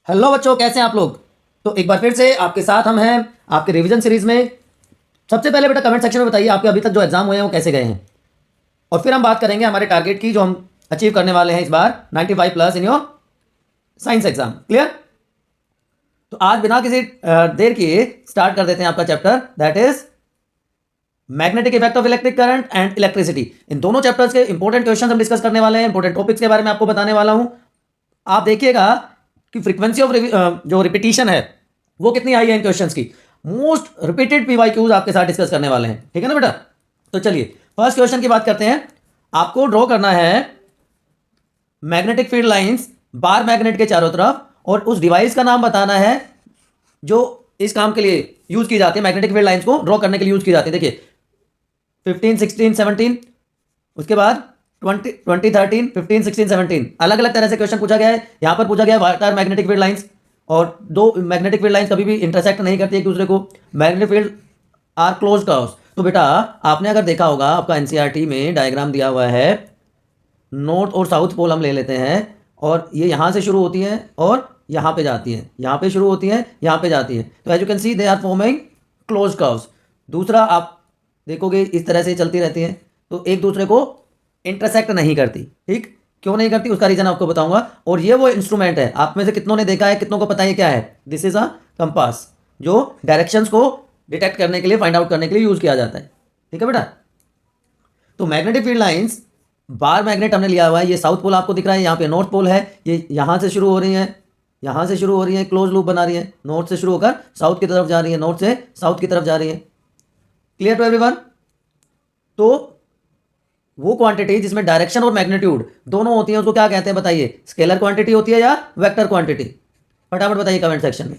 Hello बच्चों, कैसे हैं आप लोग। तो एक बार फिर से आपके साथ हम हैं आपके रिवीजन सीरीज में। सबसे पहले बेटा कमेंट सेक्शन में बताइए आपके अभी तक जो एग्जाम हुए हैं वो कैसे गए हैं, और फिर हम बात करेंगे हमारे टारगेट की जो हम अचीव करने वाले हैं इस बार 95 plus in your science exam. Clear. तो आज बिना किसी देर किए स्टार्ट कर देते हैं आपका chapter, that is magnetic effect of electric current and electricity. इन दोनों चैप्टर्स के इंपॉर्टेंट क्वेश्चन हम डिस्कस करने वाले हैं, इंपॉर्टेंट टॉपिक्स के बारे में आपको बताने वाला हूं। आप देखिएगा कि फ्रीक्वेंसी ऑफ जो रिपीटिशन है वो कितनी आई है इन क्वेश्चंस की। मोस्ट रिपीटेड पीवाईक्यूज आपके साथ डिस्कस करने वाले हैं, ठीक है ना बेटा। तो चलिए फर्स्ट क्वेश्चन की बात करते हैं। आपको ड्रॉ करना है magnetic field lines bar magnet के चारों तरफ, और उस डिवाइस का नाम बताना है जो इस काम के लिए यूज की जाती है, मैग्नेटिक फील्ड लाइंस को ड्रॉ करने के लिए यूज की जाती है। देखिए 15, 16, 17, उसके बाद 20, 13, 15, 16, 17 अलग अलग तरह से क्वेश्चन पूछा गया है। यहां पर पूछा गया what are magnetic field lines, और दो मैग्नेटिक फील्ड लाइंस कभी भी इंटरसेक्ट नहीं करती एक दूसरे को। Magnetic field are close curves. तो बेटा आपने अगर देखा होगा आपका एनसीईआरटी में डायग्राम दिया हुआ है, नॉर्थ और साउथ पोल हम ले लेते हैं, और ये यहां से शुरू होती हैं और यहां पे जाती हैं, यहां पे शुरू होती हैं यहां पे जाती हैं। तो as you can see they are forming close curves. दूसरा आप देखोगे इस तरह से चलती रहती हैं, तो एक दूसरे को इंटरसेक्ट नहीं करती। ठीक, क्यों नहीं करती उसका रीजन आपको बताऊंगा। और ये वो इंस्ट्रूमेंट है, आप में से कितनों ने देखा है, कितनों को पता है क्या है। दिस इज अ कंपास, जो डायरेक्शंस को डिटेक्ट करने के लिए, फाइंड आउट करने के लिए यूज किया जाता है। ठीक है बेटा। तो magnetic field lines bar magnet हमने लिया हुआ है, ये साउथ पोल आपको दिख रहा है, यहाँ पे नॉर्थ पोल है, ये यहाँ से शुरू हो रही है, यहाँ से शुरू हो रही है, क्लोज लूप बना रही है, नॉर्थ से शुरू होकर साउथ की तरफ जा रही है, नॉर्थ से साउथ की तरफ जा रही है। Clear to everyone. तो वो क्वांटिटी जिसमें डायरेक्शन और मैग्नीट्यूड दोनों होती है उसको क्या कहते हैं बताइए। स्केलर क्वांटिटी होती है या वेक्टर क्वांटिटी, फटाफट बताइए कमेंट सेक्शन में।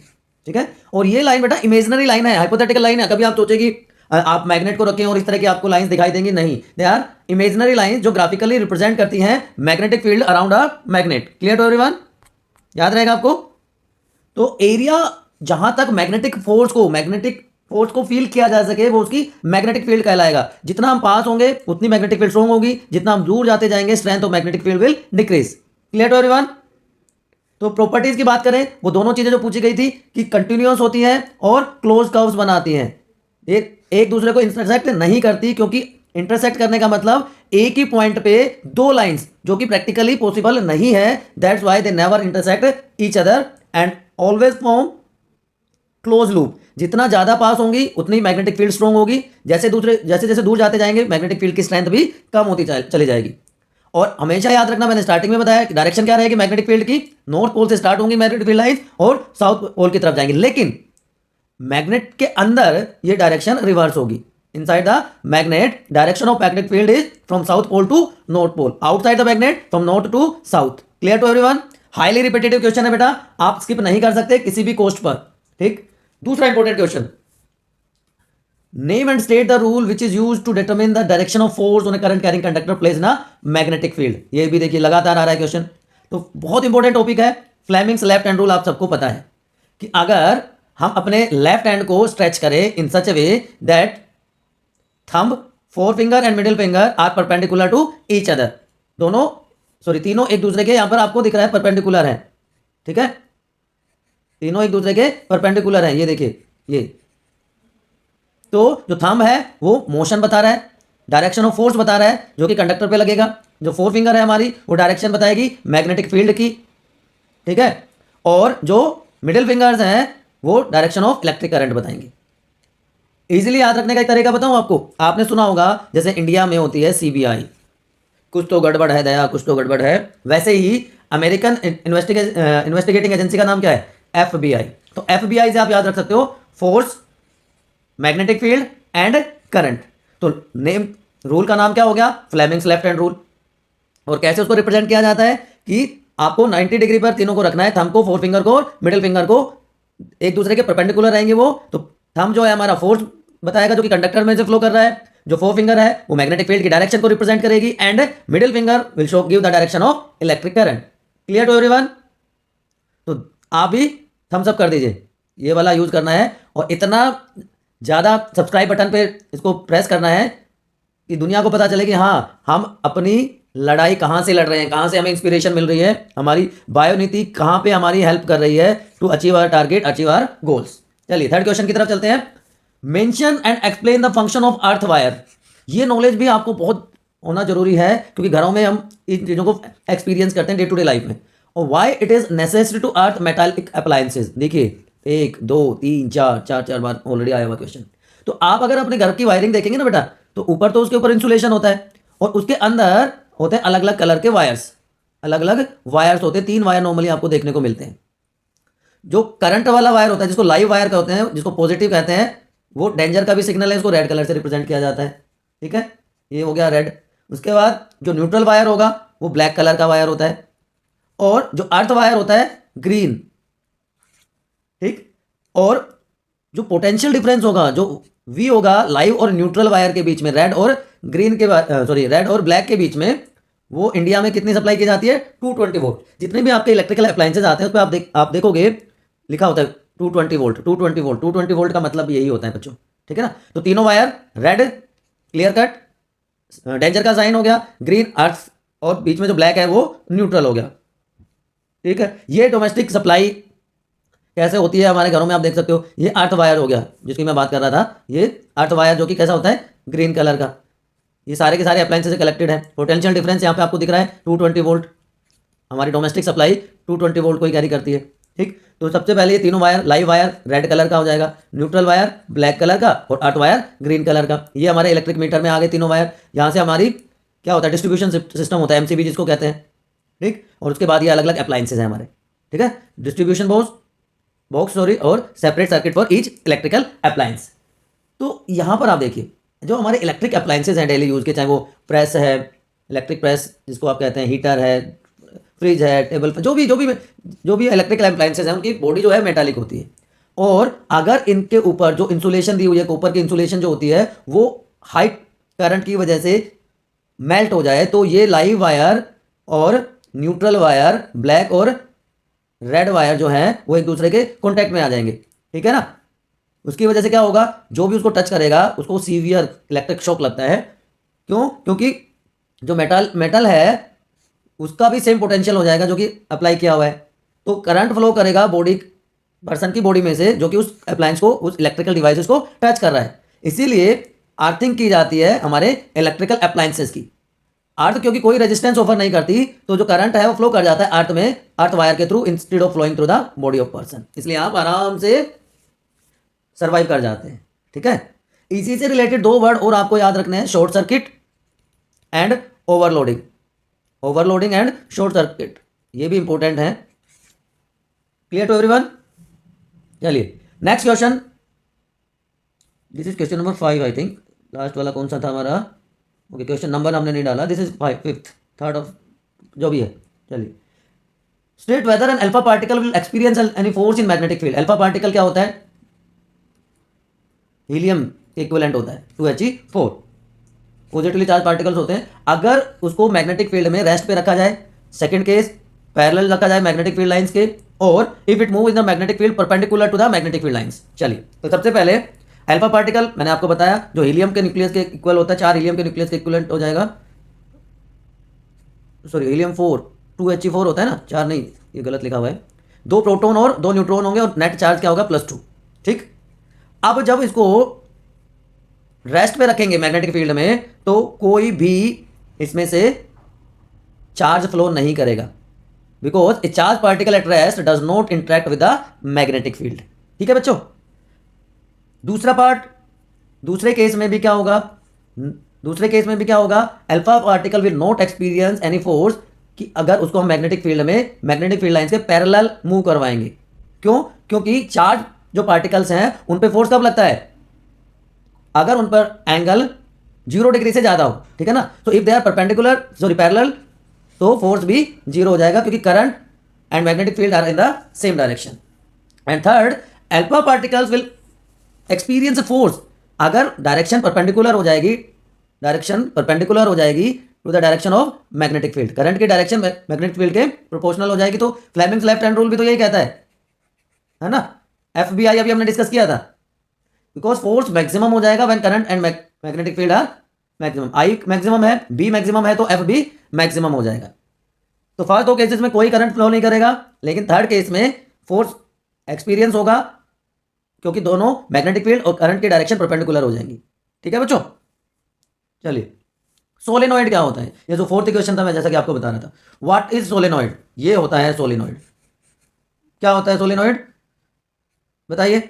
ठीक है। और ये लाइन बेटा इमेजिनरी लाइन है, हाइपोथेटिकल लाइन है। कभी आप सोचेगी आप मैग्नेट को रखें और इस तरह की आपको लाइंस दिखाई देंगी, नहीं, दे आर इमेजिनरी लाइंस जो ग्राफिकली रिप्रेजेंट करती हैं magnetic field around a magnet. Clear to everyone, याद रहेगा आपको। तो एरिया जहां तक मैग्नेटिक फोर्स को फील किया जा सके वो उसकी मैग्नेटिक फील्ड कहलाएगा। जितना हम पास होंगे उतनी मैग्नेटिक फील्ड स्ट्रॉन्ग होगी, जितना हम दूर जाते जाएंगे strength of magnetic field will decrease. Clear to everyone. तो प्रॉपर्टीज की बात करें, वो दोनों चीजें जो पूछी गई थी कि कंटिन्यूअस होती हैं और क्लोज कर्व्स बनाती हैं, एक दूसरे को इंटरसेक्ट नहीं करती, क्योंकि इंटरसेक्ट करने का मतलब एक ही पॉइंट पे दो लाइंस, जो कि प्रैक्टिकली पॉसिबल नहीं है। That's why they never intersect each other and always form close loop. जितना ज्यादा पास होंगी उतनी मैग्नेटिक फील्ड स्ट्रॉन्ग होगी, जैसे जैसे दूर जाते जाएंगे मैग्नेटिक फील्ड की स्ट्रेंथ भी कम होती चली जाएगी। और हमेशा याद रखना, मैंने स्टार्टिंग में बताया कि डायरेक्शन क्या रहेगी मैग्नेटिक फील्ड की, नॉर्थ पोल से स्टार्ट होंगी मैग्नेटिक फील्ड लाइंस और साउथ पोल की तरफ जाएंगी, लेकिन मैग्नेट के अंदर ये डायरेक्शन रिवर्स होगी। Inside the magnet direction of magnetic field is from south pole to north pole, outside the magnet from north to south. Clear to everyone. Highly repetitive question है बेटा, आप स्किप नहीं कर सकते किसी भी कोस्ट पर। ठीक। दूसरा important question, name and state the rule which is use to determine the direction of force on a current carrying conductor place ना मैग्नेटिक फील्ड। ये भी देखिए लगातार आ रहा है क्वेश्चन, तो बहुत इंपॉर्टेंट टॉपिक है। फ्लेमिंग्स लेफ्ट हैंड रूल आप सबको पता है कि अगर हम अपने लेफ्ट हैंड को स्ट्रेच करें in such a way that thumb, forefinger and middle finger are perpendicular to each other, तीनों एक दूसरे के यहां पर आपको दिख रहा है परपेंडिकुलर है। ठीक है, तीनों एक दूसरे के परपेंडिकुलर हैं, ये देखिए ये। तो जो थंब है वो मोशन बता रहा है, डायरेक्शन ऑफ फोर्स बता रहा है जो कि कंडक्टर पे लगेगा। जो फोर फिंगर है हमारी वो डायरेक्शन बताएगी मैग्नेटिक फील्ड की। ठीक है। और जो मिडिल फिंगर्स हैं वो डायरेक्शन ऑफ इलेक्ट्रिक करंट बताएंगे। इजीली याद रखने का एक तरीका बताऊं आपको, आपने सुना होगा जैसे इंडिया में होती है सीबीआई, कुछ तो गड़बड़ है दया, कुछ तो गड़बड़ है, वैसे ही अमेरिकन इन्वेस्टिगेटिंग एजेंसी का नाम क्या है, एफबीआई। तो एफबीआई से आप याद रख सकते हो force, magnetic field and current. तो नेम रूल का नाम क्या हो गया, फ्लेमिंग्स लेफ्ट हैंड रूल। और कैसे उसको रिप्रेजेंट किया जाता है कि आपको 90 डिग्री पर तीनों को रखना है, थंब को, फोर फिंगर को और मिडिल फिंगर को एक दूसरे के परपेंडिकुलर रहेंगे वो। तो थंब जो है हमारा फोर्स बताएगा जो कि कंडक्टर में से फ्लो कर रहा है, जो फोर फिंगर है वो मैग्नेटिक फील्ड की डायरेक्शन को रिप्रेजेंट करेगी, and middle finger will show give the direction of electric current. Clear to everyone. तो आप भी थम्स अप कर दीजिए, ये वाला यूज करना है, और इतना ज़्यादा सब्सक्राइब बटन पे इसको प्रेस करना है कि दुनिया को पता चले कि हाँ हम अपनी लड़ाई कहाँ से लड़ रहे हैं, कहाँ से हमें इंस्पिरेशन मिल रही है, हमारी बायोनीति कहाँ पे हमारी हेल्प कर रही है to achieve our target, achieve our goals. चलिए थर्ड क्वेश्चन की तरफ चलते हैं। Mention and explain the function of earth wire. ये नॉलेज भी आपको बहुत होना जरूरी है, क्योंकि घरों में हम इन चीज़ों को एक्सपीरियंस करते हैं डे टू डे लाइफ में। और why it is necessary to earth metallic appliances. देखिए 1 2 3 4 चार चार बार ऑलरेडी आया हुआ क्वेश्चन। तो आप अगर अपने घर की वायरिंग देखेंगे ना बेटा, तो ऊपर तो उसके ऊपर इंसुलेशन होता है और उसके अंदर होते हैं अलग अलग कलर के वायर्स, अलग अलग वायर्स होते हैं। 3 वायर नॉर्मली आपको देखने को मिलते हैं। जो करंट वाला वायर होता है, जिसको लाइव वायर कहते हैं, जिसको पॉजिटिव कहते हैं, वो डेंजर का भी सिग्नल है, उसको रेड कलर से रिप्रेजेंट किया जाता है। ठीक है, ये हो गया रेड। उसके बाद जो न्यूट्रल वायर होगा वो ब्लैक कलर का वायर होता है, और जो अर्थ वायर होता है ग्रीन। ठीक, और जो पोटेंशियल डिफरेंस होगा, जो वी होगा लाइव और न्यूट्रल वायर के बीच में, रेड और ग्रीन के रेड और ब्लैक के बीच में, वो इंडिया में कितनी सप्लाई की जाती है, 220 वोल्ट। जितने भी आपके इलेक्ट्रिकल अप्लायंसेज आते हैं उस पर आप देखोगे लिखा होता है 220 वोल्ट, 220 वोल्ट। 220 वोल्ट का मतलब यही होता है बच्चों। ठीक है ना, तो तीनों wire red clear cut danger का साइन हो गया, ग्रीन अर्थ, और बीच में जो ब्लैक है वो न्यूट्रल हो गया। ठीक है, ये डोमेस्टिक सप्लाई कैसे होती है हमारे घरों में, आप देख सकते हो। ये अर्थ वायर हो गया जिसकी मैं बात कर रहा था, ये अर्थ वायर जो कि कैसा होता है, ग्रीन कलर का। ये सारे के सारे अप्लायंसेस से कलेक्टेड है। पोटेंशियल डिफरेंस यहाँ पे आपको दिख रहा है 220 वोल्ट। हमारी डोमेस्टिक सप्लाई 220 वोल्ट को ही कैरी करती है। ठीक, तो सबसे पहले ये तीनों wire, live wire red colour का हो जाएगा, न्यूट्रल वायर ब्लैक कलर का, और अर्थ वायर ग्रीन कलर का। ये हमारे इलेक्ट्रिक मीटर में आ गए तीनों वायर। यहाँ से हमारी क्या होता है, डिस्ट्रीब्यूशन सिस्टम होता है, एमसीबी जिसको कहते हैं। ठीक, और उसके बाद ये अलग अलग अप्लायंसेज हैं हमारे। ठीक है, डिस्ट्रीब्यूशन बॉक्स और separate circuit for each electrical appliance. तो यहाँ पर आप देखिए जो हमारे इलेक्ट्रिक अप्लायंसेज हैं डेली यूज के, चाहे वो प्रेस है, इलेक्ट्रिक प्रेस जिसको आप कहते हैं, हीटर है, फ्रिज है, टेबल पर, जो भी इलेक्ट्रिकल अप्लायंसेज हैं उनकी बॉडी जो है मेटालिक होती है। और अगर इनके ऊपर जो इंसुलेशन दी हुई है, ऊपर की इंसुलेशन जो होती है वो हाई करंट की वजह से मेल्ट हो जाए, तो ये लाइव वायर और न्यूट्रल वायर, ब्लैक और रेड वायर जो है वो एक दूसरे के कॉन्टैक्ट में आ जाएंगे। ठीक है ना, उसकी वजह से क्या होगा, जो भी उसको टच करेगा उसको सीवियर इलेक्ट्रिक शॉक लगता है। क्यों, क्योंकि जो मेटल है उसका भी सेम पोटेंशियल हो जाएगा जो कि अप्लाई किया हुआ है। तो करंट फ्लो करेगा पर्सन की बॉडी में से, जो कि उस अप्लायंस को, उस इलेक्ट्रिकल डिवाइसेस को टच कर रहा है। इसीलिए अर्थिंग की जाती है हमारे इलेक्ट्रिकल अप्लायंसेस की। अर्थ क्योंकि कोई रेजिस्टेंस ऑफर नहीं करती, तो जो करंट है वो फ्लो कर जाता है अर्थ में, अर्थ वायर के थ्रू, instead of flowing through the body of person. इसलिए आप आराम से सर्वाइव कर जाते हैं। ठीक है, इसी से रिलेटेड 2 वर्ड और आपको याद रखने हैं, short circuit and overloading. Overloading and short circuit, ये भी इंपॉर्टेंट है। Clear to everyone. चलिए next question, this is question number 5 I think. Last वाला कौन सा था हमारा, ओके क्वेश्चन नंबर हमने नहीं डाला, this is 5th third of जो भी है। चलिए, state whether an alpha particle will experience any force in magnetic field. Alpha particle क्या होता है, हीलियम के इक्विवेलेंट होता है 2He4, पॉजिटिवली चार्ज पार्टिकल्स होते हैं। अगर उसको मैग्नेटिक फील्ड में रेस्ट पे रखा जाए, सेकंड केस पैरेलल रखा जाए मैग्नेटिक फील्ड लाइंस के, और if it move in the magnetic field perpendicular to the magnetic field lines. चलिए, तो सबसे पहले अल्फा पार्टिकल मैंने आपको बताया जो हीलियम के न्यूक्लियस के इक्वल होता है, 4 हीलियम के न्यूक्लियस के इक्विवेलेंट हो जाएगा। सॉरी, हीलियम 4 2He4 होता है ना, 4 नहीं, ये गलत लिखा हुआ है। 2 प्रोटॉन और 2 न्यूट्रॉन होंगे, और नेट चार्ज क्या होगा, +2। ठीक, अब जब इसको रेस्ट पे रखेंगे मैग्नेटिक फील्ड में, तो कोई भी इसमें से चार्ज फ्लो नहीं करेगा, because A charge particle at rest does not interact with the magnetic field. ठीक है बच्चों, दूसरा पार्ट, दूसरे केस में भी क्या होगा, alpha particle will not experience any force, कि अगर उसको हम मैग्नेटिक फील्ड लाइन से पैरेलल मूव करवाएंगे। क्यों, क्योंकि चार्ज जो पार्टिकल्स हैं उन पे फोर्स कब लगता है, अगर उन पर एंगल 0 डिग्री से ज्यादा हो। ठीक है ना, तो इफ दे आर पैरेलल, तो फोर्स भी 0 हो जाएगा, क्योंकि current and magnetic field are in the same direction. And third, alpha particles will experience force, अगर डायरेक्शन परपेंडिकुलर हो जाएगी to the direction of magnetic field, current की डायरेक्शन मैग्नेटिक फील्ड के प्रोपोर्शनल हो जाएगी। तो फ्लेमिंग्स लेफ्ट हैंड रूल भी तो यही कहता है ना, FBI अभी हमने डिस्कस किया था, बिकॉज फोर्स मैक्सिमम हो जाएगा when current and magnetic field are maximum, I maximum है, बी मैक्सिमम है, तो एफ भी मैक्सिमम हो जाएगा। तो फर्स्ट दो केसेस में कोई करंट फ्लो नहीं करेगा, लेकिन थर्ड केस में फोर्स एक्सपीरियंस होगा, क्योंकि दोनों मैग्नेटिक फील्ड और करंट की डायरेक्शन परपेंडिकुलर हो जाएंगी। ठीक है बच्चों, चलिए सोलेनॉइड क्या होता है, ये जो फोर्थ क्वेश्चन था मैं जैसा कि आपको बता रहा था। व्हाट इज सोलेनॉइड, ये होता है सोलेनॉइड। क्या होता है सोलेनॉइड बताइए।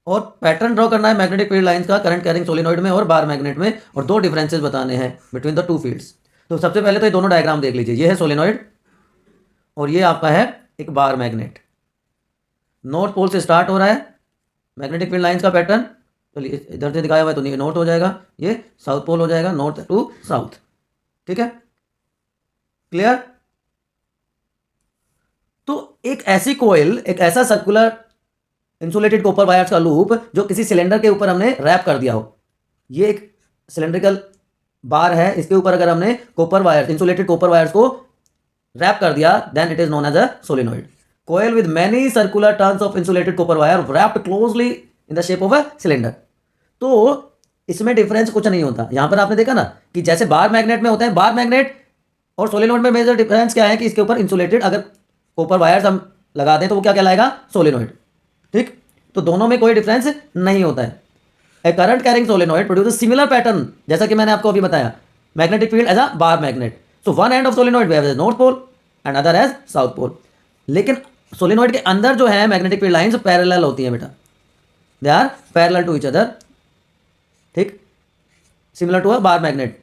और पैटर्न ड्रॉ करना है मैग्नेटिक फील्ड लाइंस का करंट कैरिंग सोलेनॉइड में और बार मैग्नेट में, और दो डिफरेंसेस बताने हैं बिटवीन द टू फील्ड्स। तो सबसे पहले तो ये दोनों डायग्राम देख लीजिए, ये है सोलेनॉइड और ये आपका है एक बार मैग्नेट। नॉर्थ पोल से स्टार्ट हो रहा है मैग्नेटिक फील्ड लाइंस का पैटर्न, चलिए इधर से दिखाया हुआ है तो ये नॉर्थ हो जाएगा, ये साउथ पोल हो जाएगा, नॉर्थ टू साउथ। ठीक है, क्लियर। तो एक ऐसी कोयल, एक ऐसा सर्कुलर इंसुलेटेड कॉपर वायर्स का लूप जो किसी सिलेंडर के ऊपर हमने रैप कर दिया हो, ये एक सिलेंड्रिकल बार है, इसके ऊपर अगर हमने copper wires, insulated copper wires को रैप कर दिया, then it is known as a solenoid. Coil with many circular turns of insulated copper wire wrapped closely in the shape of a cylinder. तो इसमें डिफरेंस कुछ नहीं होता। यहां पर आपने देखा ना कि जैसे बार मैग्नेट में होता है, बार मैग्नेट और सोलेनॉइड में मेजर डिफरेंस क्या है कि इसके ऊपर इंसुलेटेड अगर कॉपर वायर्स हम लगा दें तो वो क्या कहलाएगा, सोलेनॉइड। ठीक, तो दोनों में कोई डिफरेंस नहीं होता है। A current carrying solenoid produce similar pattern, जैसा कि मैंने आपको अभी बताया, magnetic field as a bar magnet. So one end of solenoid we have as north pole and other as south pole. लेकिन सोलेनॉइड के अंदर जो है मैग्नेटिक फील्ड लाइंस पैरेलल होती है बेटा, they are parallel to each other. ठीक, similar to a bar magnet.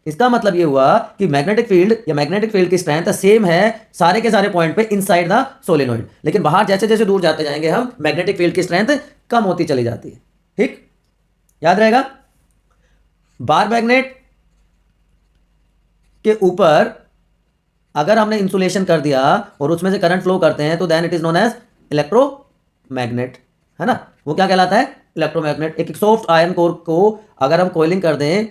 इसका मतलब ये हुआ कि मैग्नेटिक फील्ड या मैग्नेटिक फील्ड की स्ट्रेंथ सेम है सारे के सारे पॉइंट पे इनसाइड द सोलेनॉइड, लेकिन बाहर जैसे जैसे दूर जाते जाएंगे हम मैग्नेटिक फील्ड की स्ट्रेंथ कम होती चली जाती है। ठीक, याद रहेगा। बार मैग्नेट के ऊपर अगर हमने इंसुलेशन कर दिया और उसमें से करंट फ्लो करते हैं तो then it is known as electromagnet, है ना। वो क्या कहलाता है, इलेक्ट्रोमैग्नेट। एक सॉफ्ट आयरन कोर को अगर हम कोयलिंग कर दें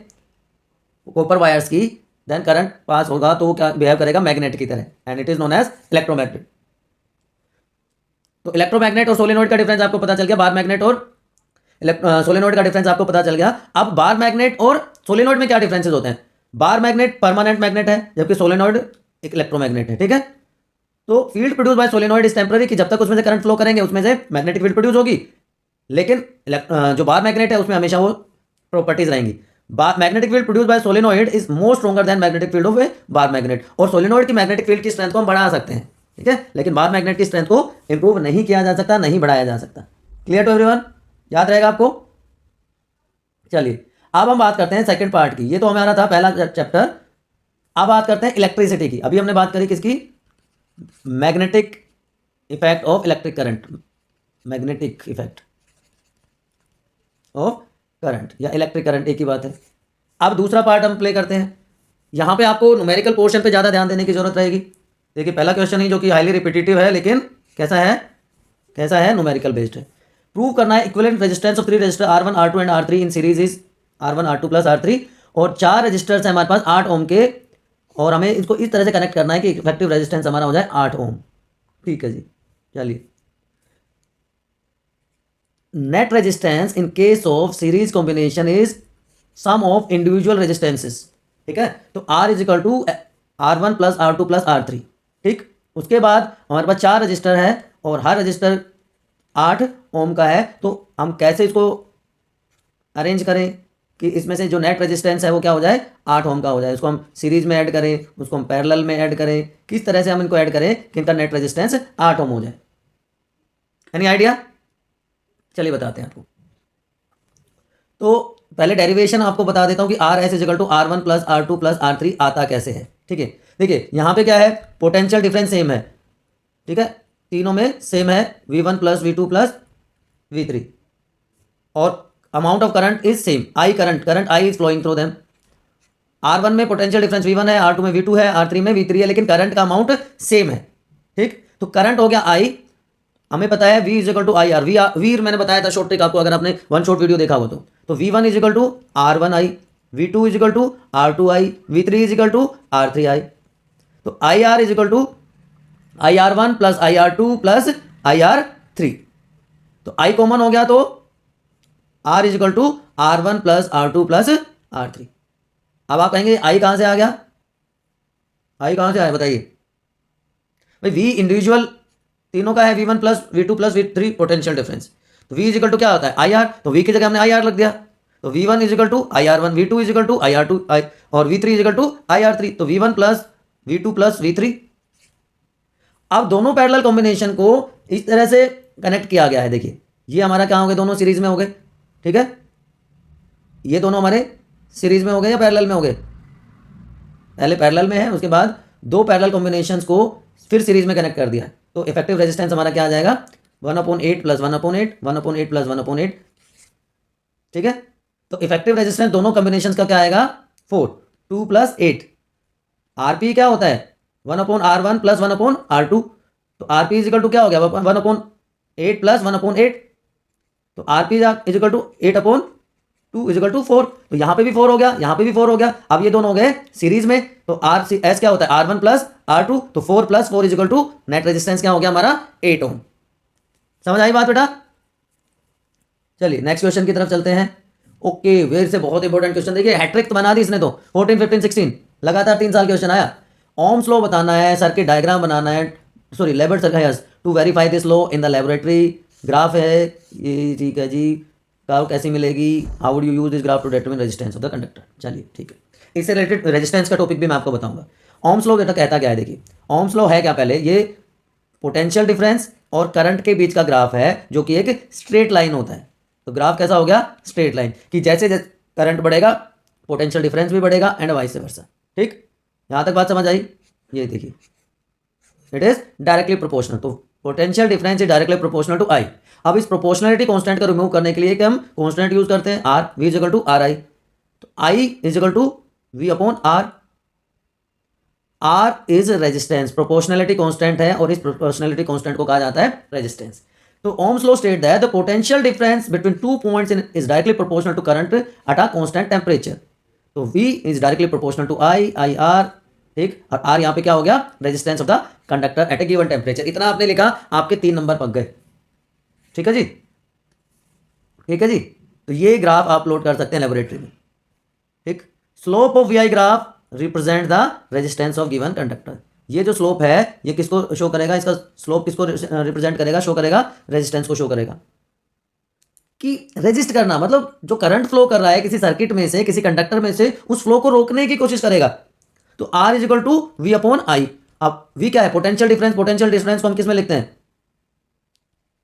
कॉपर वायर्स की, देन करंट पास होगा तो वो क्या बिहेव करेगा, मैग्नेट की तरह, and it is known as electromagnet. तो इलेक्ट्रोमैग्नेट और सोलेनॉइड का डिफरेंस आपको पता चल गया, बार मैग्नेट और सोलेनॉइड का डिफरेंस आपको पता चल गया। अब बार मैग्नेट और सोलेनॉइड में क्या डिफरेंसेस होते हैं। बार मैग्नेट परमानेंट मैग्नेट है, जबकि सोलेनॉइड एक इलेक्ट्रोमैग्नेट है। ठीक है, तो field produce by solenoid is temporary, कि जब तक उसमें से करंट फ्लो करेंगे उसमें से मैग्नेटिक फील्ड प्रोड्यूस होगी, लेकिन जो बार मैग्नेट है उसमें हमेशा वो प्रॉपर्टीज रहेंगी। Magnetic field produce by solenoid is more stronger than magnetic field of A bar magnet. और सोलेनॉइड की मैग्नेटिक फील्ड की स्ट्रेंथ को हम बढ़ा सकते हैं, ठीक है, लेकिन बार मैग्नेट की स्ट्रेंथ को इंप्रूव नहीं किया जा सकता, नहीं बढ़ाया जा सकता। क्लियर टू एवरीवन, याद रहेगा आपको। चलिए अब हम बात करते हैं सेकंड पार्ट की। ये तो हमारा था पहला चैप्टर। अब बात करते हैं इलेक्ट्रिसिटी की। अभी हमने बात करी किसकी, magnetic effect of electric current, magnetic effect of current या इलेक्ट्रिक करंट, एक ही बात है। अब दूसरा पार्ट हम प्ले करते हैं। यहां पे आपको न्यूमेरिकल पोर्शन पे ज़्यादा ध्यान देने की जरूरत रहेगी। देखिए पहला क्वेश्चन ही जो कि हाईली रिपीटेटिव है, लेकिन कैसा है, न्यूमेरिकल बेस्ड है। प्रूव करना है equivalent resistance of three register R1 R2 and R3 in series is R1 R2 plus R3। और चार रजिस्टर्स है हमारे पास 8 ओम के, और हमें इसको इस तरह से कनेक्ट करना है कि इफेक्टिव रेजिस्टेंस हमारा हो जाए 8 ओम। ठीक है जी, चलिए। Net resistance in case of series combination is sum of individual resistances. ठीक है, तो R is equal to R1 plus R2 plus R3। ठीक, उसके बाद हमारे पास चार रजिस्टर है और हर रजिस्टर 8 ओम का है। तो हम कैसे इसको अरेंज करें कि इसमें से जो नेट रेजिस्टेंस है वो क्या हो जाए, 8 ओम का हो जाए। उसको हम सीरीज में ऐड करें, उसको हम पैरेलल में ऐड करें, किस तरह से हम इनको ऐड करें कि इनका नेट रेजिस्टेंस 8 ओम हो जाए। एनी आइडिया, चलिए बताते हैं आपको। तो पहले डेरिवेशन आपको बता देता हूं कि R S equal to R1 plus R2 plus R3 आता कैसे है। ठीक है, देखिए यहां पे क्या है, पोटेंशियल डिफरेंस सेम है। ठीक है, तीनों में सेम है, V1 plus V2 plus V3, और amount of current is same, I current I is flowing through them. R1 में पोटेंशियल डिफरेंस V1 है, R2 में V2 है, R3 में V3 है, लेकिन करंट का अमाउंट सेम है। ठीक, तो करंट हो गया I, हमें पता है V is equal to I R. V मैंने बताया था शॉर्ट ट्रिक आपको, अगर आपने वन शॉर्ट वीडियो देखा हो तो V1 is equal to R1I, V2 is equal to R2I, V3 is equal to R3I। तो IR is equal to IR1 plus IR2 plus IR3। तो I कॉमन हो गया तो R is equal to R1 plus R2 plus R3। अब आप कहेंगे आई कहाँ से आ गया, आई कहाँ से आया बताइए भाई, वी इंडिविजुअल तीनों का है, V1 plus V2 plus V3 potential difference. तो V इजिकल टू क्या होता है IR, तो V की जगह हमने IR लग दिया, तो V1 is equal to IR1, V2 is equal to IR2 और V3 इजिकल टू IR3, तो V1 plus V2 plus V3। अब दोनों पैरेलल कॉम्बिनेशन को इस तरह से कनेक्ट किया गया है। देखिए ये हमारा क्या हो गए, दोनों सीरीज में हो गए, ठीक है, ये दोनों हमारे सीरीज में हो गए या पैरेलल में हो गए, पहले पैरेलल में है, उसके बाद दो पैरेलल कॉम्बिनेशंस को फिर सीरीज में कनेक्ट कर दिया है। तो इफेक्टिव रेजिस्टेंस हमारा क्या आ जाएगा, 1/8 प्लस 1/8, 1/8 प्लस 1/8, ठीक है। तो इफेक्टिव रेजिस्टेंस दोनों कॉम्बिनेशंस का क्या आएगा, 4, 2 प्लस 8। आरपी क्या होता है, 1/R1 प्लस 1/R2, तो आरपी इजिकल टू क्या हो गया, 1/8 प्लस 1/8, तो RP is equal to 8/2 is equal to 4, तो यहाँ पे भी 4 हो गया, यहाँ पे भी 4 हो गया। अब ये दोनों हो गए सीरीज में, तो आर सी एस क्या होता है, R1 प्लस R2, तो 4 plus 4 is equal to net resistance क्या हो गया हमारा 8 ओम। समझ आई बात बेटा। चलिए नेक्स्ट क्वेश्चन की तरफ चलते हैं। ओके वेर से बहुत इंपॉर्टेंट क्वेश्चन, देखिए हैट्रिक तो बना दी इसने, तो 14 15 16 लगातार 3 साल क्वेश्चन आया। ओम्स लॉ बताना है, सर्किट डायग्राम बनाना है, sorry label circuit to verify this law in the laboratory. Graph है ये, ठीक है जी, कर्व कैसी मिलेगी, how would you use this graph to determine resistance of the conductor. चलिए ठीक है, इससे रिलेटेड रेजिस्टेंस का टॉपिक भी मैं आपको बताऊंगा। ओम्स लॉ बेटा कहता क्या है, देखिए ओम्स लॉ है क्या, पहले ये पोटेंशियल डिफरेंस और करंट के बीच का ग्राफ है जो कि एक स्ट्रेट लाइन होता है। तो ग्राफ कैसा हो गया, स्ट्रेट लाइन, कि जैसे जैसे करंट बढ़ेगा पोटेंशियल डिफरेंस भी बढ़ेगा एंड वाइस वर्सा। ठीक, यहां तक बात समझ आई। ये देखिए इट इज डायरेक्टली प्रोपोर्शनल, तो potential difference is directly proportional to I. अब इस प्रोपोर्शनलिटी कांस्टेंट को रिमूव करने के लिए कि हम कांस्टेंट यूज करते हैं R, V equal to R I, तो I equal to V upon R. R is resistance, proportionality constant है और इस प्रोपोर्शनलिटी कांस्टेंट को कहा जाता है रेजिस्टेंस। तो Ohm's law state that the potential difference between two points is directly proportional to current at a constant temperature. तो V is directly proportional to I, I R, ठीक, और R यहाँ पे क्या हो गया, resistance of the conductor at a given temperature. इतना आपने लिखा, आपके 3 नंबर पक गए। ठीक है जी, ठीक है जी। तो ये ग्राफ आप लोड कर सकते हैं लेबोरेटरी में। ठीक, slope of VI graph represent the resistance of given conductor. ये जो स्लोप है ये किसको शो करेगा, इसका स्लोप किसको रिप्रेजेंट करेगा, शो करेगा रेजिस्टेंस को शो करेगा। कि रेजिस्ट करना मतलब जो करंट फ्लो कर रहा है किसी सर्किट में से, किसी कंडक्टर में से, उस फ्लो को रोकने की कोशिश करेगा। तो R is equal to V upon I. अब V क्या है, पोटेंशियल डिफरेंस, पोटेंशियल डिफरेंस को हम किस में लिखते हैं,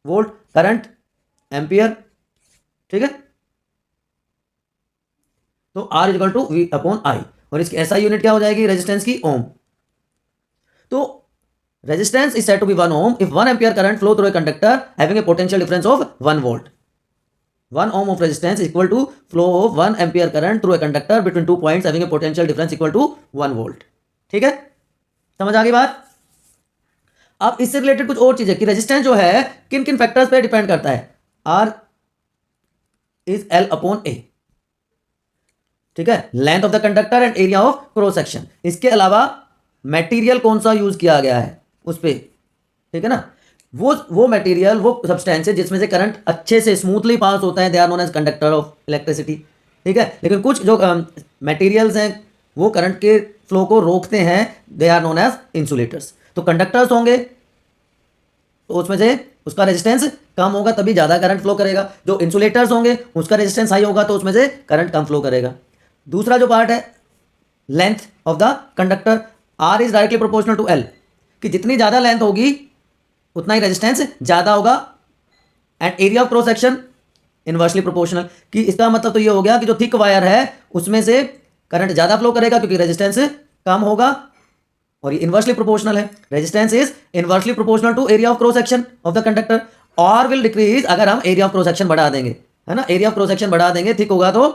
वोल्ट, करंट, एम्पियर, ठीक है। तो R is equal to V upon I, और इसकी SI यूनिट क्या हो जाएगी, रेजिस्टेंस की, ओम। तो resistance is said to be 1 ohm if 1 ampere current flow through a conductor having a potential difference of 1 volt. 1 ohm of resistance is equal to flow of 1 ampere current through a conductor between 2 points having a potential difference equal to 1 volt। ठीक है, समझ आ गई बात। अब इससे related कुछ और चीजें कि रेजिस्टेंस जो है किन किन फैक्टर्स पे डिपेंड करता है। R is L upon A, ठीक है, length of the conductor and area of cross section. इसके अलावा मटेरियल कौन सा यूज किया गया है उस पर, ठीक है ना, वो मटेरियल, वो सब्सटेंस है जिसमें से करंट अच्छे से स्मूथली पास होता है, they are known as conductor of electricity. ठीक है, लेकिन कुछ जो मटेरियल्स हैं वो करंट के फ्लो को रोकते हैं, they are known as insulators. तो कंडक्टर्स होंगे तो उसमें से उसका रेजिस्टेंस कम होगा तभी ज़्यादा करंट फ्लो करेगा। जो इंसुलेटर्स होंगे उसका रेजिस्टेंस हाई होगा तो उसमें से करंट कम फ्लो करेगा। दूसरा जो पार्ट है length of the conductor, R is directly proportional to L, कि जितनी ज़्यादा लेंथ होगी उतना ही रेजिस्टेंस ज़्यादा होगा। And area of cross section inversely proportional, कि इसका मतलब तो ये हो गया कि जो थिक वायर है उसमें से करंट ज़्यादा फ्लो करेगा क्योंकि रेजिस्टेंस कम होगा, और ये इनवर्सली प्रोपोर्शनल है। Resistance is inversely proportional to area of cross section of the conductor, और विल डिक्रीज अगर हम एरिया ऑफ क्रॉस सेक्शन बढ़ा देंगे, है ना, एरिया ऑफ क्रॉस सेक्शन बढ़ा देंगे, थिक होगा तो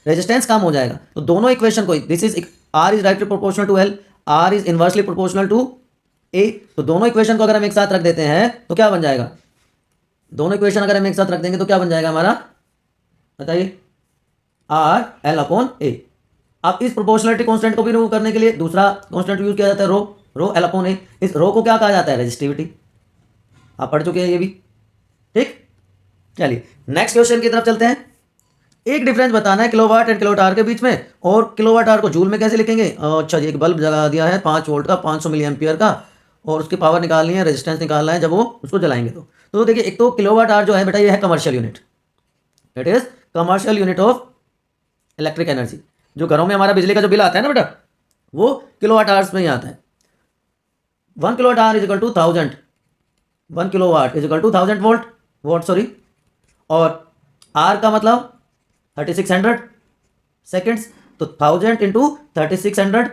रेजिस्टेंस कम हो जाएगा। तो दोनों इक्वेशन को, this is R is directly proportional to L, R is inversely proportional to A, तो दोनों इक्वेशन को अगर हम एक साथ रख देते हैं तो क्या बन जाएगा, दोनों इक्वेशन अगर हम एक साथ रख देंगे तो क्या बन जाएगा हमारा, बताइए, R L अपॉन A। अब इस प्रोपोर्शनलिटी कांस्टेंट को भी रिमूव करने के लिए दूसरा कांस्टेंट यूज किया जाता है, रो L अपॉन A। इस रो को क्या कहा जाता है, रेजिस्टिविटी। आप पढ़ चुके हैं ये भी। ठीक, चलिए नेक्स्ट क्वेश्चन की तरफ चलते हैं। एक डिफरेंस बताना है किलोवाट एंड किलोवाट आवर के बीच में, और किलोवाट आवर को जूल में कैसे लिखेंगे। अच्छा जी, एक बल्ब जला दिया है 5 वोल्ट का 500 मिली एम्पियर का, और उसकी पावर निकालनी है, रेजिस्टेंस निकालना है जब वो उसको जलाएंगे तो देखिए एक तो किलोवाट आवर जो है बेटा ये है commercial unit, it is commercial unit of electric energy. जो घरों में हमारा बिजली का जो बिल आता है ना बेटा वो किलोवाट आवर्स में ही आता है। 1 kilowatt hour is equal to 1000, 1 kilowatt is equal to 1000 volt sorry, और आर का मतलब 3600 सेकेंड्स, तो 1000 इंटू 3600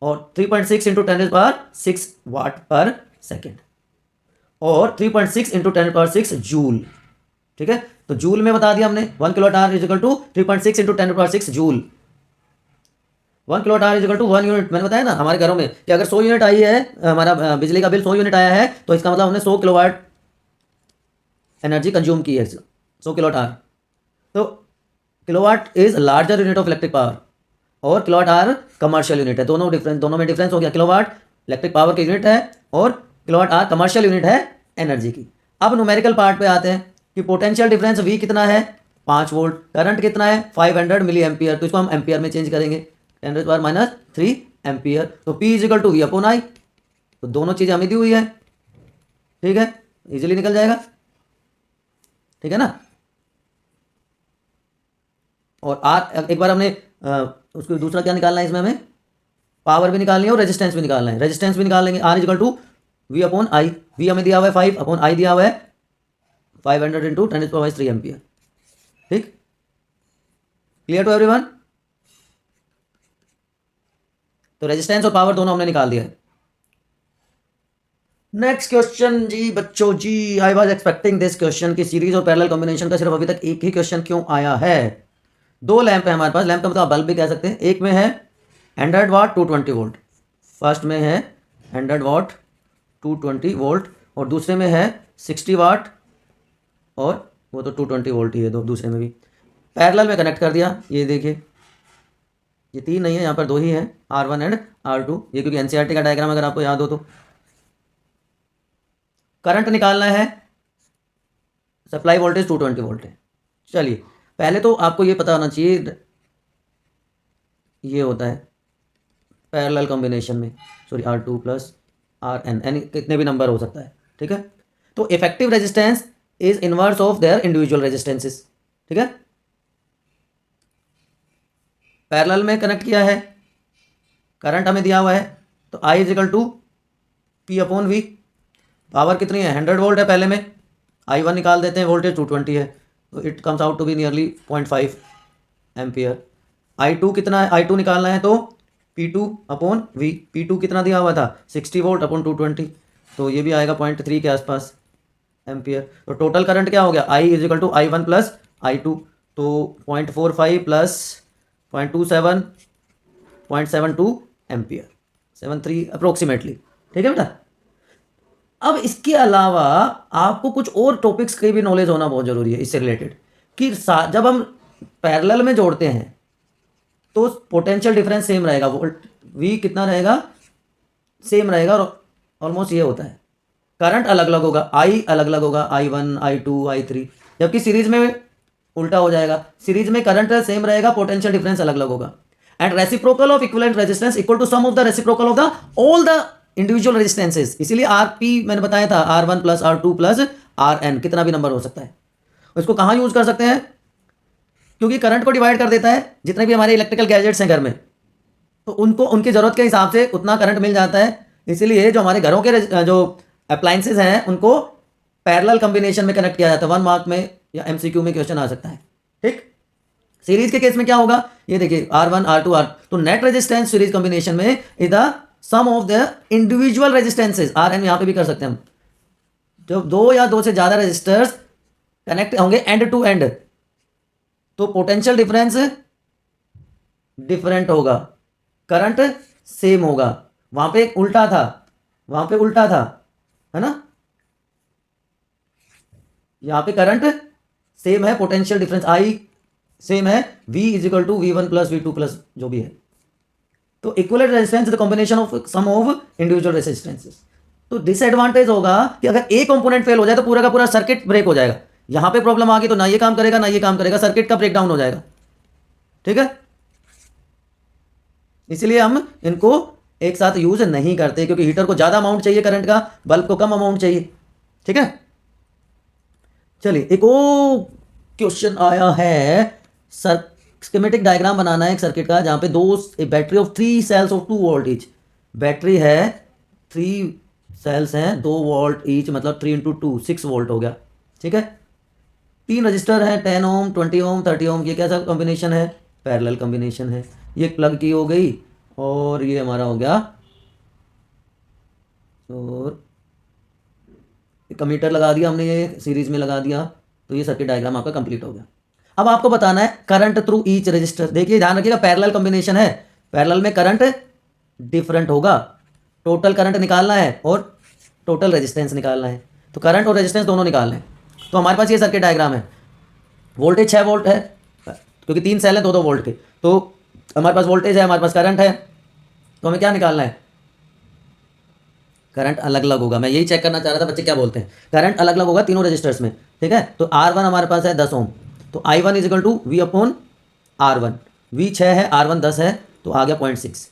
और 3.6 इंटू 10⁶ वाट पर सेकेंड, और 3.6 इंटू 10⁶ जूल। ठीक है, तो जूल में बता दिया हमने 1 kilowatt hour is equal to 3.6 into 10⁶ joule. 1 kilowatt hour is equal to 1 unit. मैंने बताया ना हमारे घरों में कि अगर 100 यूनिट आई है, हमारा बिजली का बिल 100 यूनिट आया है, तो इसका मतलब हमने 100 किलोवाट एनर्जी कंज्यूम की है, 100 किलोवाट आवर। तो kilowatt is larger unit of electric power और किलोवाट आवर कमर्शियल यूनिट है। दोनों में डिफरेंस हो गया। किलोवाट इलेक्ट्रिक पावर की यूनिट है और किलोवाट आवर कमर्शियल यूनिट है एनर्जी की। अब न्यूमेरिकल पार्ट पे आते हैं कि पोटेंशियल डिफरेंस V कितना है 5 वोल्ट, करंट कितना है 500 मिली एम्पियर, तो इसको हम एम्पियर में चेंज करेंगे 10⁻³ एम्पियर, तो P is equal to V/I। तो दोनों चीज़ें हमें दी हुई है, ठीक है, इजीली निकल जाएगा, ठीक है ना। और आर एक बार हमने उसको दूसरा क्या निकालना है, इसमें हमें पावर भी निकालनी है और रेजिस्टेंस भी निकालना है। रेजिस्टेंस भी निकाल लेंगे, R is equal to V/I। V हमें दिया हुआ है 5/I दिया हुआ है 500 इंटू 10⁻³ एम्पियर। ठीक, क्लियर टू एवरीवन। तो रेजिस्टेंस और पावर दोनों हमने निकाल दिया है। नेक्स्ट क्वेश्चन जी बच्चों जी, I was expecting this question की सीरीज और पैरेलल कॉम्बिनेशन का सिर्फ अभी तक एक ही क्वेश्चन क्यों आया है। 2 लैंप है हमारे पास, लैंप का मतलब बल्ब भी कह सकते हैं। एक में है 100 वाट 220 वोल्ट, फर्स्ट में है 100 वाट 220 वोल्ट, और दूसरे में है 60 वाट, और वो तो 220 वोल्ट ही है दूसरे में भी। पैरेलल में कनेक्ट कर दिया, ये देखिए ये 3 नहीं है, यहाँ पर 2 ही है, R1 एंड R2, ये क्योंकि NCERT का डायग्राम अगर आपको याद हो तो। करंट निकालना है, सप्लाई वोल्टेज 220 वोल्ट है। चलिए पहले तो आपको ये पता होना चाहिए, ये होता है पैरेलल कॉम्बिनेशन में, सॉरी R2 प्लस RN, यानी कितने भी नंबर हो सकता है, ठीक है। तो effective resistance is inverse of their individual resistances, ठीक है। पैरेलल में कनेक्ट किया है, करंट हमें दिया हुआ है, तो I is equal to P/V। Power कितनी है 100 वोल्ट है, पहले में I1 निकाल देते हैं, वोल्टेज 220 है, तो it comes out to be nearly 0.5 ampere. I2 कितना है, I2 निकालना है तो P2/V। P2 कितना दिया हुआ था 60 वोल्ट अपॉन 220, तो ये भी आएगा 0.3 के आसपास एम्पियर। तो टोटल करंट क्या हो गया I is equal to I1 plus I2, तो 0.45 प्लस 0.27 0.72 एम्पियर, 73 अप्रोक्सीमेटली, ठीक है बेटा। अब इसके अलावा आपको कुछ और टॉपिक्स की भी नॉलेज होना बहुत ज़रूरी है इससे रिलेटेड, कि जब हम पैरेलल में जोड़ते हैं तो पोटेंशियल डिफरेंस सेम रहेगा, वोल्ट V कितना रहेगा सेम रहेगा, और ऑलमोस्ट ये होता है। करंट अलग अलग होगा, I अलग अलग होगा, I1 I2 I3, जबकि सीरीज में उल्टा हो जाएगा, सीरीज में करंट सेम रहेगा, पोटेंशियल डिफरेंस अलग अलग होगा। And reciprocal of equivalent resistance equal to sum of the reciprocal of the all the individual resistances. इसीलिए RP मैंने बताया था R1 plus R2 plus RN, कितना भी नंबर हो सकता है। इसको कहाँ यूज कर सकते हैं, क्योंकि करंट को डिवाइड कर देता है, जितने भी हमारे इलेक्ट्रिकल गैजेट्स हैं घर में, तो उनको उनकी ज़रूरत के हिसाब से उतना करंट मिल जाता है। इसीलिए जो हमारे घरों के जो अप्लायंसेज हैं उनको पैरेलल कॉम्बिनेशन में कनेक्ट किया जाता है। 1 मार्क में या MCQ में क्वेश्चन आ सकता है, ठीक। सीरीज के केस में क्या होगा, ये देखिए R1 R2 R, तो नेट रेजिस्टेंस सीरीज कॉम्बिनेशन में is the sum of the individual resistances. RN यहाँ पे भी कर सकते हैं हम, जब 2 या 2 से ज़्यादा रेजिस्टर्स कनेक्ट होंगे एंड टू एंड, तो पोटेंशियल डिफरेंस डिफरेंट होगा, करंट सेम होगा। वहां पे उल्टा था, वहां पे उल्टा था, है ना। यहां पे करंट सेम है, पोटेंशियल डिफरेंस I सेम है, V is equal to V1 plus V2 plus जो भी है। तो equivalent resistance the combination of sum of individual resistances. तो डिसएडवांटेज होगा कि अगर एक कंपोनेंट फेल हो जाए तो पूरा का पूरा सर्किट ब्रेक हो जाएगा। यहां पे प्रॉब्लम आ गई तो ना ये काम करेगा ना ये काम करेगा, सर्किट का ब्रेकडाउन हो जाएगा। ठीक है, इसलिए हम इनको एक साथ यूज नहीं करते, क्योंकि हीटर को ज़्यादा अमाउंट चाहिए करंट का, बल्ब को कम अमाउंट चाहिए। ठीक है, चलिए एक और क्वेश्चन आया है, सर स्कीमेटिक डायग्राम बनाना है एक सर्किट का जहाँ पे दो battery of 3 cells of 2 volt each, battery है 3 सेल्स हैं 2 वोल्ट ईच, मतलब 3 इंटू 2 6 वोल्ट हो गया। ठीक है, 3 रजिस्टर हैं 10 ओम 20 ओम 30 ओम, ये कैसा कॉम्बिनेशन है, पैरेलल कॉम्बिनेशन है। ये प्लग की हो गई और ये हमारा हो गया, और कमीटर लगा दिया हमने, ये सीरीज में लगा दिया, तो ये सर्किट डायग्राम आपका कंप्लीट हो गया। अब आपको बताना है करंट थ्रू ईच रजिस्टर। देखिए ध्यान रखिएगा, पैरेलल कॉम्बिनेशन है, पैरेलल में करंट डिफरेंट होगा, टोटल करंट निकालना है और टोटल रेजिस्टेंस निकालना है, तो करंट और रेजिस्टेंस दोनों निकालना है। तो हमारे पास ये सर्किट डायग्राम है, वोल्टेज 6 वोल्ट है क्योंकि 3 सेल है 2-2 वोल्ट के, तो हमारे पास वोल्टेज है, हमारे पास करंट है, तो हमें क्या निकालना है, करंट अलग अलग होगा। मैं यही चेक करना चाह रहा था बच्चे क्या बोलते हैं, करंट अलग अलग होगा तीनों रजिस्टर्स में। ठीक है, तो R1 हमारे पास है 10 ओम, तो I1 is equal to V upon R1, V 6 है R1 10 है, तो आ गया 0.6।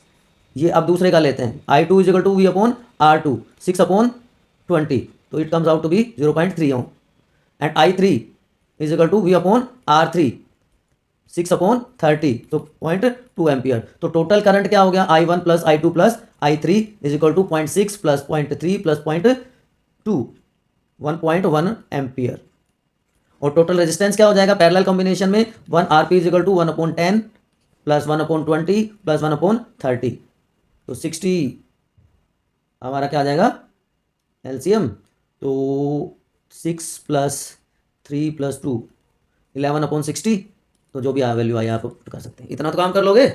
ये अब दूसरे का लेते हैं, I2 is equal to V upon R2 6 upon 20, तो it comes out to be 0.3 ohm, and I3 is equal to V upon R3 6 upon 30, तो 0.2 एम्पियर। तो टोटल करंट क्या हो गया, I1 plus I2 plus I3 is equal to 0.6 plus 0.3 plus 0.2 1.1 ampere. और total resistance क्या हो जाएगा parallel combination में, 1 RP is equal to 1/10 plus 1/20 plus 1/30, तो 60 हमारा क्या आ जाएगा LCM, तो 6 प्लस 3 प्लस 2 11/60, तो जो भी वैल्यू आई आप कर सकते हैं। इतना तो काम कर लोगे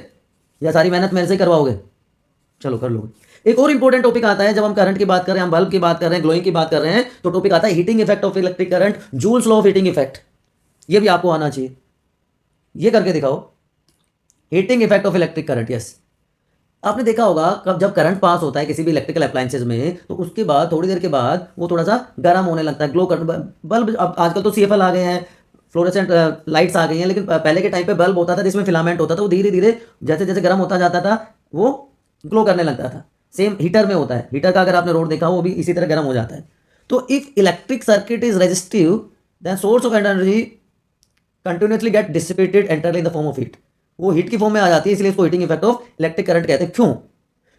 या सारी मेहनत मेरे से ही करवाओगे, चलो कर लोगे। एक और इंपॉर्टेंट टॉपिक आता है, जब हम करंट की बात कर रहे हैं, हम बल्ब की बात कर रहे हैं, ग्लोइंग की बात कर रहे हैं, तो टॉपिक आता है heating effect of electric current, joules law of heating effect. ये भी आपको आना चाहिए, ये करके दिखाओ, heating effect of electric current. Yes, आपने देखा होगा कब जब करंट पास होता है किसी भी इलेक्ट्रिकल अप्लायंसेज में, तो उसके बाद थोड़ी देर के बाद वो थोड़ा सा गर्म होने लगता है, ग्लो कर, बल्ब अब आजकल तो CFL आ गए हैं, फ्लोरेसेंट लाइट्स आ गई हैं, लेकिन पहले के टाइम पे बल्ब होता था जिसमें फिलामेंट होता था, वो धीरे धीरे जैसे जैसे गर्म होता जाता था वो ग्लो करने लगता था। सेम हीटर में होता है, हीटर का अगर आपने रोड देखा वो भी इसी तरह गर्म हो जाता है। तो if electric circuit is resistive then source of energy continuously get dissipated entirely in the form of heat, वो हीट की फॉर्म में आ जाती है, इसलिए इसको heating effect of electric current कहते हैं। क्यों,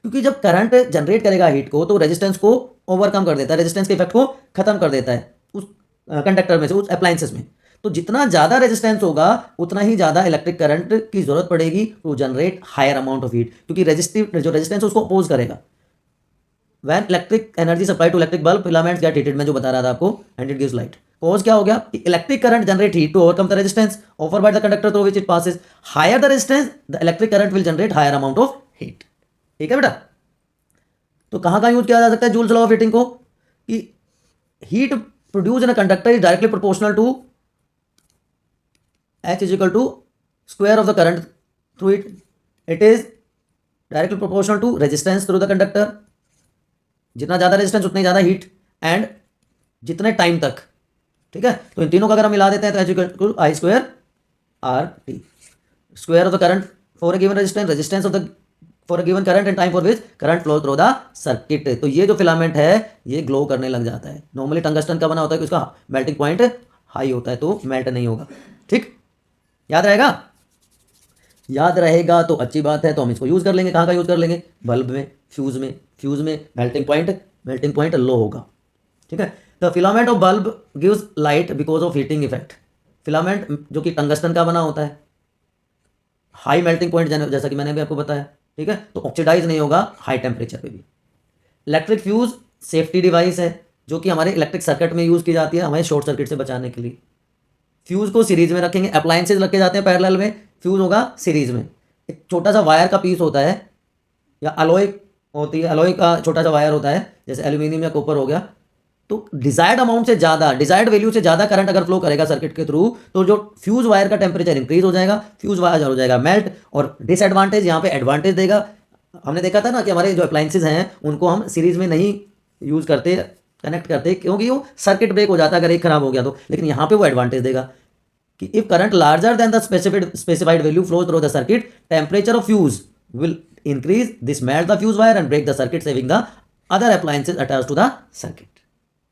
क्योंकि जब करंट जनरेट करेगा हीट को, तो रेजिस्टेंस को ओवरकम कर देता है, रेजिस्टेंस के इफेक्ट को खत्म कर देता है उस कंडक्टर में से, उस अप्लायंसेस में। तो जितना ज़्यादा रेजिस्टेंस होगा उतना ही ज़्यादा इलेक्ट्रिक करंट की जरूरत पड़ेगी to generate higher amount of heat, क्योंकि रेजिस्टिव जो रेजिस्टेंस उसको अपोज करेगा। When electric energy supply to electric bulb filaments get heated, मैं जो बता रहा था आपको, and it gives light. Cause क्या हो गया, electric current generate heat to overcome the resistance offer by the conductor through which it passes, higher the resistance the electric current will generate higher amount of heat. ठीक है बेटा, तो कहाँ कहाँ use किया जा सकता है जूल्स लॉ ऑफ हीटिंग को, कि heat produce in a conductor is directly proportional to H is equal to square of the current through it. It is directly proportional to resistance through the conductor. जितना ज़्यादा resistance उतनी ज़्यादा heat, and जितने time तक। ठीक है, तो इन तीनों का अगर हम मिला देते हैं तो H equal to I square RT, square of the current for a given resistance, resistance of the for a given current and time for which current flow through the circuit। तो ये जो फिलामेंट है ये glow करने लग जाता है। Normally tungsten का बना होता है कि उसका मेल्टिंग पॉइंट हाई होता है, तो मेल्ट नहीं होगा। ठीक, याद रहेगा, याद रहेगा तो अच्छी बात है, तो हम इसको यूज़ कर लेंगे। कहाँ का यूज़ कर लेंगे, बल्ब में, फ्यूज़ में मेल्टिंग पॉइंट लो होगा। ठीक है, the filament of bulb gives light because of heating effect. Filament जो कि टंगस्टन का बना होता है, हाई मेल्टिंग पॉइंट जैसा कि मैंने भी आपको बताया। ठीक है, तो ऑक्सीडाइज नहीं होगा हाई टेम्परेचर पे भी। इलेक्ट्रिक फ्यूज़ सेफ्टी डिवाइस है जो कि हमारे इलेक्ट्रिक सर्किट में यूज़ की जाती है हमें शॉर्ट सर्किट से बचाने के लिए। फ्यूज़ को सीरीज में रखेंगे, अप्लायंसेज रखे जाते हैं पैरेलल में, फ्यूज़ होगा सीरीज में। एक छोटा सा वायर का पीस होता है या अलॉय होती है, अलॉय का छोटा सा वायर होता है, जैसे एल्यूमिनियम या कॉपर हो गया, तो डिजायर्ड अमाउंट से ज़्यादा, डिजायर्ड वैल्यू से ज़्यादा करंट अगर फ्लो करेगा सर्किट के थ्रू, तो जो फ्यूज़ वायर का टेम्परेचर इंक्रीज हो जाएगा, फ्यूज़ वायर हो जाएगा मेल्ट। और डिसएडवांटेज यहाँ पे एडवांटेज देगा। हमने देखा था ना कि हमारे जो अप्लायंसेज हैं उनको हम सीरीज में नहीं यूज़ करते, कनेक्ट करते, क्योंकि वो सर्किट ब्रेक हो जाता है अगर एक खराब हो गया तो, लेकिन यहाँ पे वो एडवांटेज देगा। कि if current larger than the specified value flows through the circuit, temperature of fuse will increase, this melt the fuse wire and break the circuit, saving the other appliances attach to the circuit.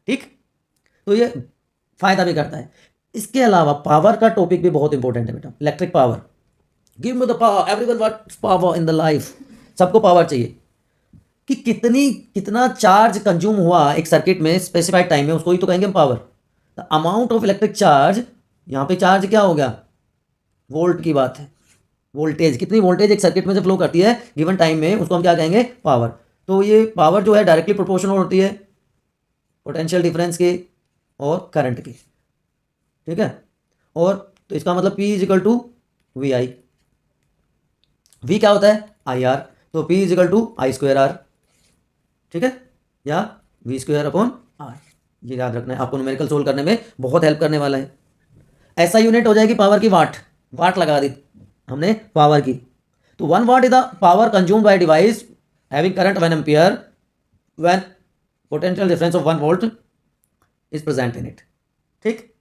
ठीक, तो ये फायदा भी करता है। इसके अलावा power का टॉपिक भी बहुत इंपॉर्टेंट है बेटा, electric power. Give me the power, everyone wants power in the life, सबको पावर चाहिए। कि कितना चार्ज कंज्यूम हुआ एक सर्किट में स्पेसिफाइड टाइम में, उसको ही तो कहेंगे power. The amount of electric charge, यहाँ पे चार्ज क्या हो गया, वोल्ट की बात है, वोल्टेज, कितनी वोल्टेज एक सर्किट में से फ्लो करती है गिवन टाइम में, उसको हम क्या कहेंगे, पावर। तो ये पावर जो है डायरेक्टली प्रोपोर्शनल होती है पोटेंशियल डिफरेंस की और करंट की। ठीक है, और तो इसका मतलब P is equal to V I. V क्या होता है, आई आर, तो P is equal to I square R. ठीक है, या V स्क्वायर अपॉन आर, ये याद रखना है, आपको न्यूमेरिकल सोल्व करने में बहुत हेल्प करने वाला है। ऐसा यूनिट हो जाएगी पावर की वाट, वाट लगा दी हमने पावर की। तो 1 watt is the power consumed by device having current 1 ampere when potential difference of 1 volt is present in it. ठीक,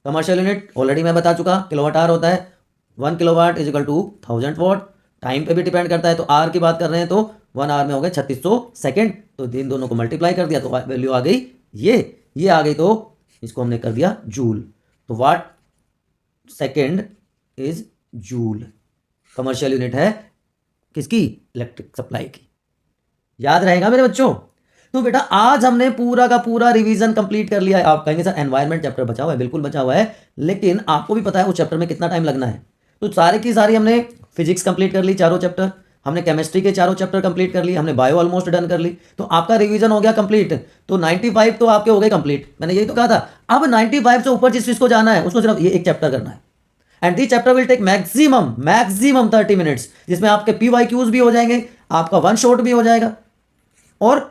कमर्शियल यूनिट ऑलरेडी मैं बता चुका, किलोवाट आवर होता है। 1 kilowatt is equal to 1000 watt. Time पे भी डिपेंड करता है, तो आर की बात कर रहे हैं तो 1 आवर में हो गए 3600 सेकेंड, तो इन दोनों को मल्टीप्लाई कर दिया तो वैल्यू आ गई ये आ गई, तो इसको हमने कर दिया जूल। तो watt second is joule, commercial unit है किसकी, इलेक्ट्रिक सप्लाई की। याद रहेगा मेरे बच्चों। तो बेटा आज हमने पूरा का पूरा रिवीजन कंप्लीट कर लिया है। आप कहेंगे सर एनवायरनमेंट चैप्टर बचा हुआ है, बिल्कुल बचा हुआ है, लेकिन आपको भी पता है उस चैप्टर में कितना टाइम लगना है। तो सारी की सारी हमने फिजिक्स कंप्लीट कर ली, चारों चैप्टर, हमने केमिस्ट्री के चारों चैप्टर कंप्लीट कर ली, हमने बायो ऑलमोस्ट डन कर ली, तो आपका रिवीजन हो गया कंप्लीट। तो 95 तो आपके हो गए कंप्लीट, मैंने यही तो कहा था। अब 95 से ऊपर जिस चीज को जाना है उसको सिर्फ ये एक चैप्टर करना है, and this chapter will take maximum 30 minutes, जिसमें आपके PYQs भी हो जाएंगे, आपका वन शॉट भी हो जाएगा, और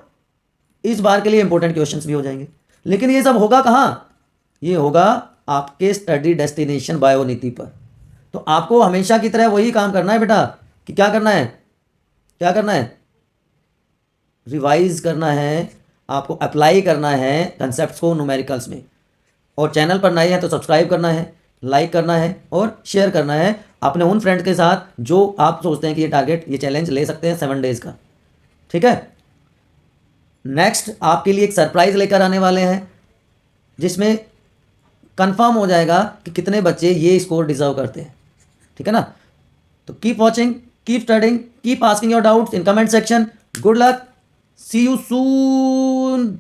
इस बार के लिए इंपॉर्टेंट क्वेश्चंस भी हो जाएंगे। लेकिन ये सब होगा कहाँ, ये होगा आपके स्टडी डेस्टिनेशन बायोनीति पर। तो आपको हमेशा की तरह वही काम करना है बेटा, कि क्या करना है, रिवाइज करना है, आपको अप्लाई करना है कंसेप्ट्स को न्यूमेरिकल्स में। और चैनल पर नए हैं तो सब्सक्राइब करना है, लाइक करना है और शेयर करना है अपने उन फ्रेंड्स के साथ जो आप सोचते हैं कि ये टारगेट, ये चैलेंज ले सकते हैं 7 डेज का। ठीक है, नेक्स्ट आपके लिए एक सरप्राइज लेकर आने वाले हैं, जिसमें कंफर्म हो जाएगा कि कितने बच्चे ये स्कोर डिजर्व करते हैं। ठीक है ना, तो keep watching, keep studying, keep asking your doubts in comment section. Good luck, see you soon.